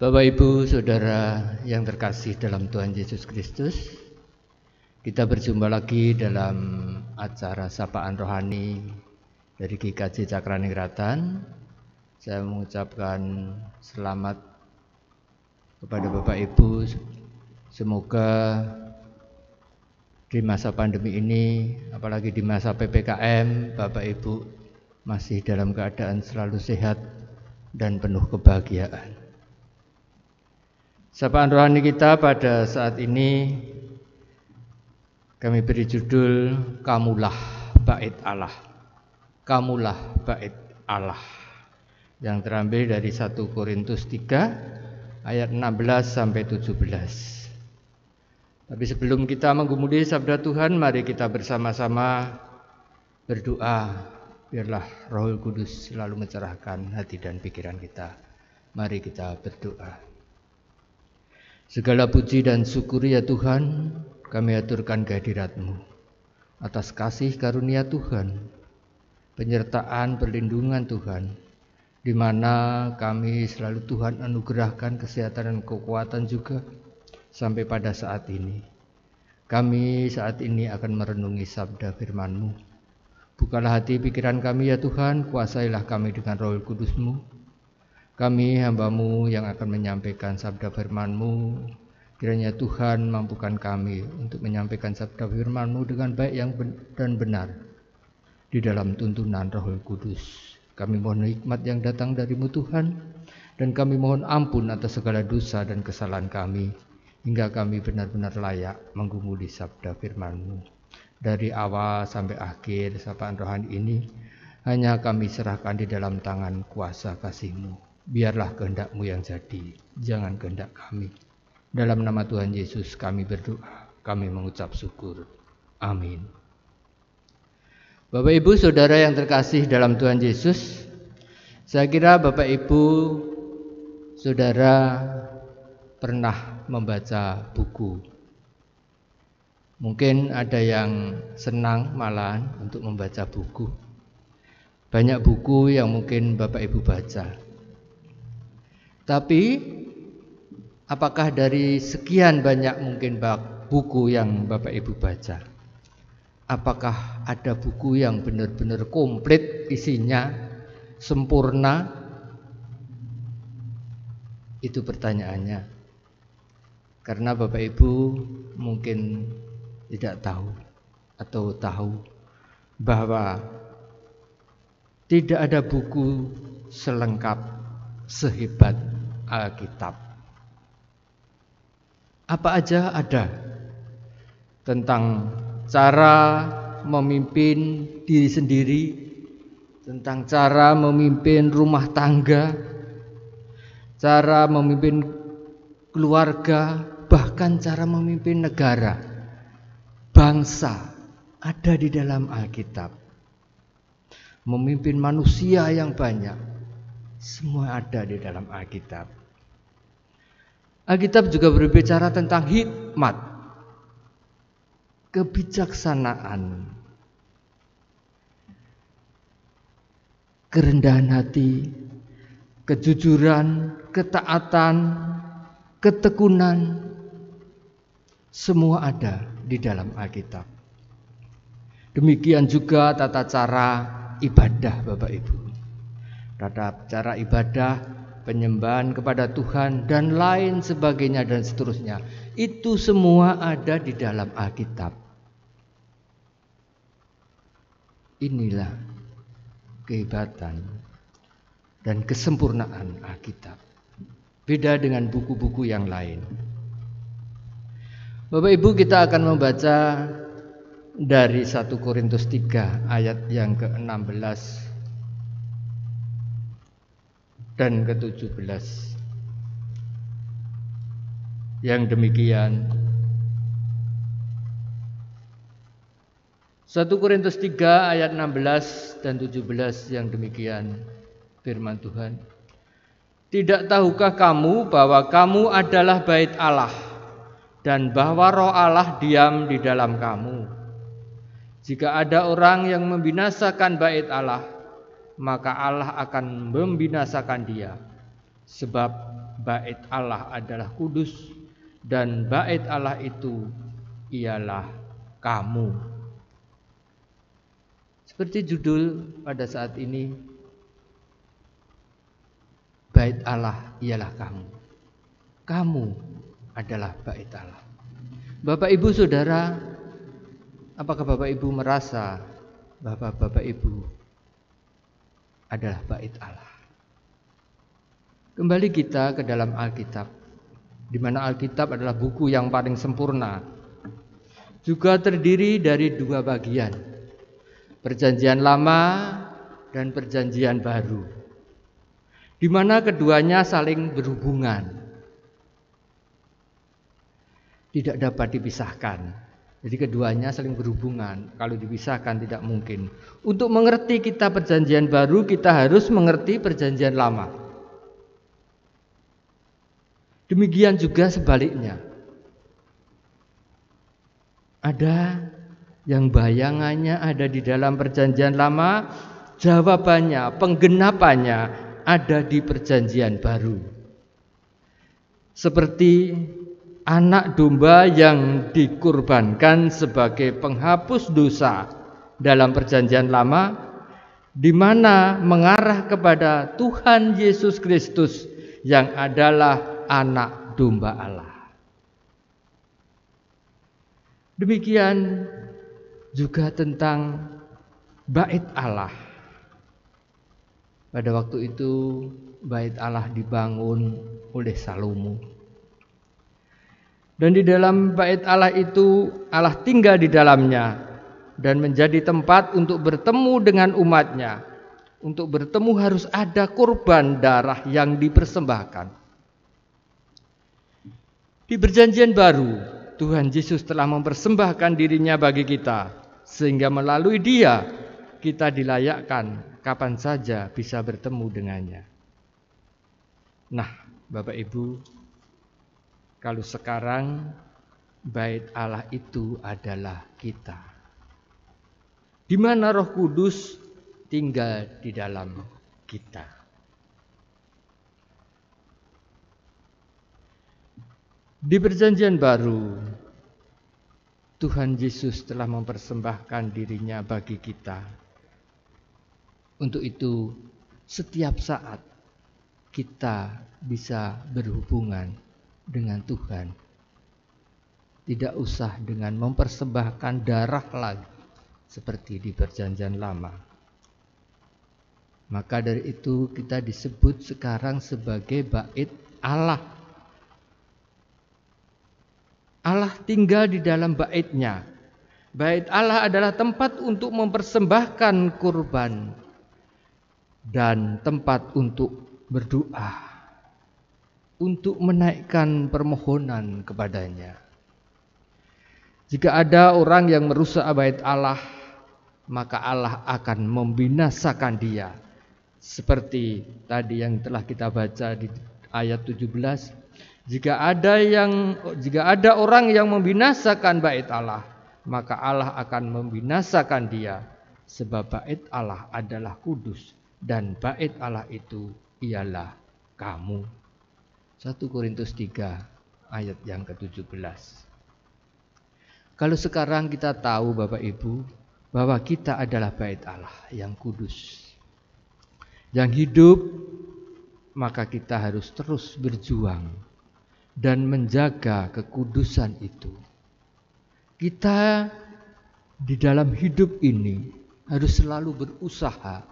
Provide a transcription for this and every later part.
Bapak Ibu Saudara yang terkasih dalam Tuhan Yesus Kristus, kita berjumpa lagi dalam acara Sapaan Rohani dari GKJ Cakraningrat. Saya mengucapkan selamat kepada Bapak Ibu. Semoga di masa pandemi ini, apalagi di masa PPKM, Bapak Ibu masih dalam keadaan selalu sehat dan penuh kebahagiaan. Sapaan rohani kita pada saat ini kami beri judul Kamulah Bait Allah. Kamulah Bait Allah, yang terambil dari 1 Korintus 3 ayat 16 sampai 17. Tapi sebelum kita menggumuli sabda Tuhan, mari kita bersama-sama berdoa. Biarlah Roh Kudus selalu mencerahkan hati dan pikiran kita. Mari kita berdoa. Segala puji dan syukur ya Tuhan, kami aturkan kehadirat-Mu atas kasih karunia Tuhan, penyertaan perlindungan Tuhan, di mana kami selalu Tuhan anugerahkan kesehatan dan kekuatan juga sampai pada saat ini. Kami saat ini akan merenungi sabda firman-Mu. Bukalah hati pikiran kami ya Tuhan, kuasailah kami dengan Roh Kudus-Mu. Kami hamba-Mu yang akan menyampaikan sabda firman-Mu, kiranya Tuhan mampukan kami untuk menyampaikan sabda firman-Mu dengan baik dan benar di dalam tuntunan Roh Kudus. Kami mohon hikmat yang datang dari-Mu Tuhan, dan kami mohon ampun atas segala dosa dan kesalahan kami, hingga kami benar-benar layak menggumuli sabda firman-Mu. Dari awal sampai akhir sapaan rohani ini, hanya kami serahkan di dalam tangan kuasa kasih-Mu. Biarlah kehendak-Mu yang jadi, jangan kehendak kami. Dalam nama Tuhan Yesus kami berdoa, kami mengucap syukur. Amin. Bapak Ibu Saudara yang terkasih dalam Tuhan Yesus, saya kira Bapak Ibu Saudara pernah membaca buku. Mungkin ada yang senang malahan untuk membaca buku. Banyak buku yang mungkin Bapak Ibu baca. Tapi apakah dari sekian banyak mungkin buku yang Bapak Ibu baca, apakah ada buku yang benar-benar komplit isinya, sempurna? Itu pertanyaannya. Karena Bapak Ibu mungkin tidak tahu atau tahu bahwa tidak ada buku selengkap sehebat Alkitab. Apa aja ada tentang cara memimpin diri sendiri, tentang cara memimpin rumah tangga, cara memimpin keluarga, bahkan cara memimpin negara, bangsa, ada di dalam Alkitab. Memimpin manusia yang banyak, semua ada di dalam Alkitab. Alkitab juga berbicara tentang hikmat, kebijaksanaan, kerendahan hati, kejujuran, ketaatan, ketekunan, semua ada di dalam Alkitab. Demikian juga tata cara ibadah Bapak Ibu. Tata cara ibadah, penyembahan kepada Tuhan, dan lain sebagainya dan seterusnya. Itu semua ada di dalam Alkitab. Inilah kehebatan dan kesempurnaan Alkitab. Beda dengan buku-buku yang lain. Bapak Ibu, kita akan membaca dari 1 Korintus 3 ayat yang ke-16 dan ke-17. Yang demikian. 1 Korintus 3 ayat 16 dan 17 yang demikian firman Tuhan. Tidak tahukah kamu bahwa kamu adalah bait Allah, dan bahwa Roh Allah diam di dalam kamu? Jika ada orang yang membinasakan bait Allah, maka Allah akan membinasakan dia. Sebab bait Allah adalah kudus dan bait Allah itu ialah kamu. Seperti judul pada saat ini, bait Allah ialah kamu. Kamu adalah bait Allah. Bapak Ibu Saudara, apakah Bapak Ibu merasa bahwa Bapak Ibu adalah bait Allah? Kembali kita ke dalam Alkitab, di mana Alkitab adalah buku yang paling sempurna. Juga terdiri dari dua bagian, Perjanjian Lama dan Perjanjian Baru, di mana keduanya saling berhubungan, tidak dapat dipisahkan. Jadi keduanya saling berhubungan. Kalau dipisahkan tidak mungkin. Untuk mengerti kita Perjanjian Baru, kita harus mengerti Perjanjian Lama. Demikian juga sebaliknya. Ada yang bayangannya ada di dalam Perjanjian Lama, jawabannya, penggenapannya ada di Perjanjian Baru. Seperti anak domba yang dikurbankan sebagai penghapus dosa dalam Perjanjian Lama, di mana mengarah kepada Tuhan Yesus Kristus yang adalah anak domba Allah. Demikian juga tentang bait Allah. Pada waktu itu bait Allah dibangun oleh Salomo. Dan di dalam bait Allah itu Allah tinggal di dalamnya dan menjadi tempat untuk bertemu dengan umatnya. Untuk bertemu harus ada kurban darah yang dipersembahkan. Di Perjanjian Baru, Tuhan Yesus telah mempersembahkan dirinya bagi kita, sehingga melalui Dia kita dilayakkan kapan saja bisa bertemu dengannya. Nah, Bapak Ibu, kalau sekarang bait Allah itu adalah kita, di mana Roh Kudus tinggal di dalam kita. Di Perjanjian Baru, Tuhan Yesus telah mempersembahkan dirinya bagi kita. Untuk itu, setiap saat kita bisa berhubungan dengan Tuhan. Tidak usah dengan mempersembahkan darah lagi, seperti di Perjanjian Lama. Maka dari itu kita disebut sekarang sebagai bait Allah. Allah tinggal di dalam baitnya. Bait Allah adalah tempat untuk mempersembahkan kurban dan tempat untuk berdoa, untuk menaikkan permohonan kepadanya. Jika ada orang yang merusak bait Allah, maka Allah akan membinasakan dia. Seperti tadi yang telah kita baca di ayat 17. Jika ada orang yang membinasakan bait Allah, maka Allah akan membinasakan dia, sebab bait Allah adalah kudus dan bait Allah itu ialah kamu. 1 Korintus 3 ayat yang ke-17. Kalau sekarang kita tahu Bapak Ibu bahwa kita adalah bait Allah yang kudus, yang hidup, maka kita harus terus berjuang dan menjaga kekudusan itu. Kita di dalam hidup ini harus selalu berusaha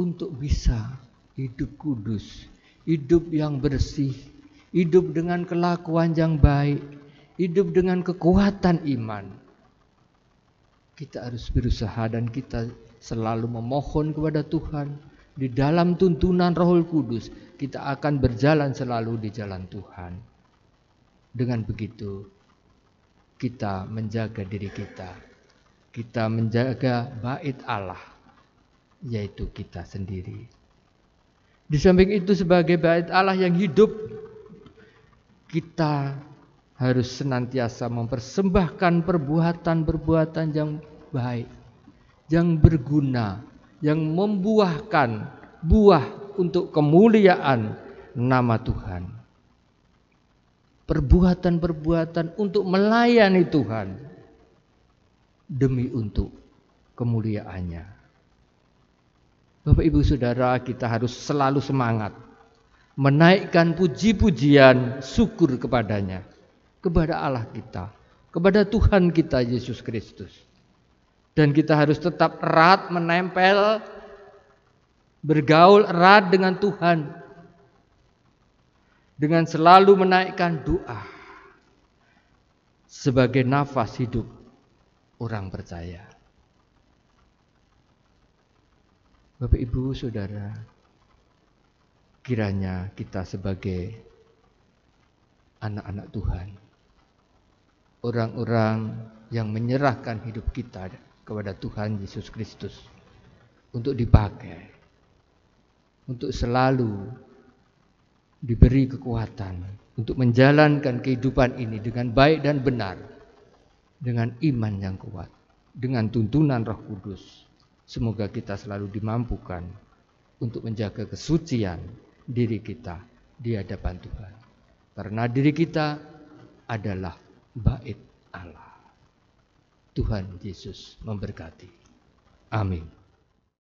untuk bisa hidup kudus, hidup yang bersih, hidup dengan kelakuan yang baik, hidup dengan kekuatan iman. Kita harus berusaha dan kita selalu memohon kepada Tuhan. Di dalam tuntunan Roh Kudus, kita akan berjalan selalu di jalan Tuhan. Dengan begitu, kita menjaga diri kita. Kita menjaga bait Allah, yaitu kita sendiri. Di samping itu sebagai bait Allah yang hidup, kita harus senantiasa mempersembahkan perbuatan-perbuatan yang baik, yang berguna, yang membuahkan buah untuk kemuliaan nama Tuhan. perbuatan-perbuatan untuk melayani Tuhan demi untuk kemuliaannya. Bapak Ibu Saudara, kita harus selalu semangat menaikkan puji-pujian syukur kepadanya, kepada Allah kita, kepada Tuhan kita Yesus Kristus. Dan kita harus tetap erat menempel, bergaul erat dengan Tuhan, dengan selalu menaikkan doa sebagai nafas hidup orang percaya. Bapak Ibu Saudara, kiranya kita sebagai anak-anak Tuhan, orang-orang yang menyerahkan hidup kita kepada Tuhan Yesus Kristus untuk dipakai, untuk selalu diberi kekuatan untuk menjalankan kehidupan ini dengan baik dan benar, dengan iman yang kuat, dengan tuntunan Roh Kudus. Semoga kita selalu dimampukan untuk menjaga kesucian diri kita di hadapan Tuhan. Karena diri kita adalah bait Allah. Tuhan Yesus memberkati. Amin.